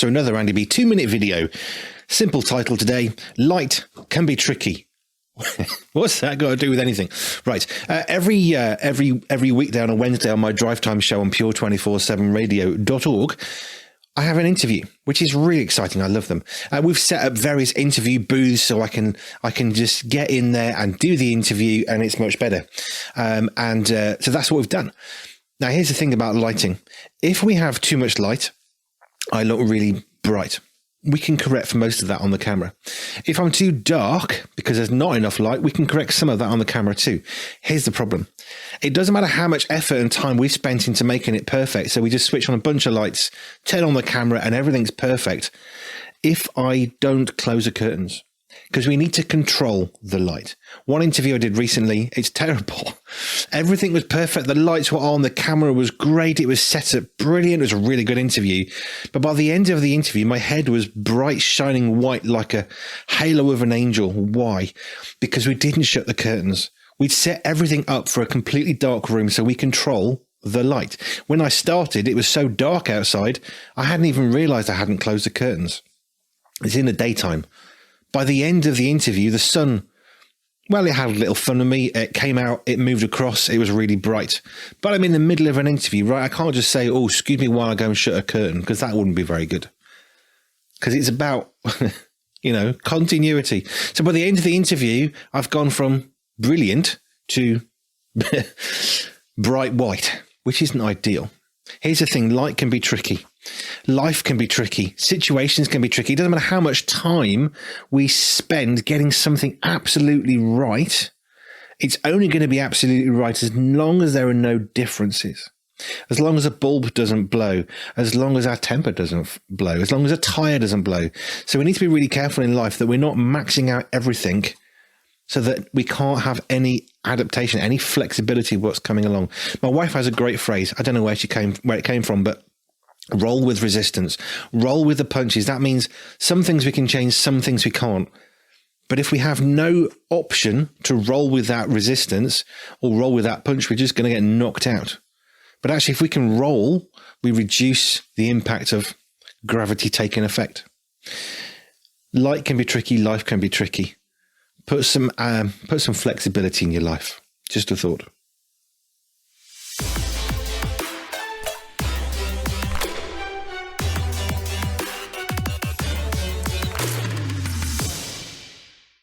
So another Andy B 2-minute video. Simple title today, light can be tricky. What's that got to do with anything? Right. Every weekday on a Wednesday on my drive time show on pure247radio.org, I have an interview, which is really exciting. I love them. We've set up various interview booths so I can just get in there and do the interview, and it's much better. So that's what we've done. Now, here's the thing about lighting. If we have too much light, I look really bright. We can correct for most of that on the camera. If I'm too dark, because there's not enough light, we can correct some of that on the camera too. Here's the problem. It doesn't matter how much effort and time we've spent into making it perfect. So we just switch on a bunch of lights, turn on the camera, and everything's perfect. If I don't close the curtains, because we need to control the light. One interview I did recently, it's terrible. Everything was perfect. The lights were on. The camera was great. It was set up brilliant. It was a really good interview. But by the end of the interview, my head was bright, shining white like a halo of an angel. Why? Because we didn't shut the curtains. We'd set everything up for a completely dark room so we control the light. When I started, it was so dark outside, I hadn't even realized I hadn't closed the curtains. It's in the daytime. By the end of the interview, the sun, well, it had a little fun with me. It came out, it moved across, it was really bright. But I'm in the middle of an interview, right? I can't just say, oh, excuse me while I go and shut a curtain, because that wouldn't be very good. Because it's about, continuity. So by the end of the interview, I've gone from brilliant to bright white, which isn't ideal. Here's the thing, light can be tricky. Life can be tricky. Situations can be tricky. It doesn't matter how much time we spend getting something absolutely right. It's only going to be absolutely right as long as there are no differences. As long as a bulb doesn't blow, as long as our temper doesn't blow, as long as a tire doesn't blow. So we need to be really careful in life that we're not maxing out everything so that we can't have any adaptation, any flexibility of what's coming along. My wife has a great phrase. I don't know where it came from, but roll with resistance, roll with the punches. That means some things we can change, some things we can't. But if we have no option to roll with that resistance or roll with that punch, we're just going to get knocked out. But actually, if we can roll, we reduce the impact of gravity taking effect. Light can be tricky. Life can be tricky. Put some flexibility in your life. Just a thought.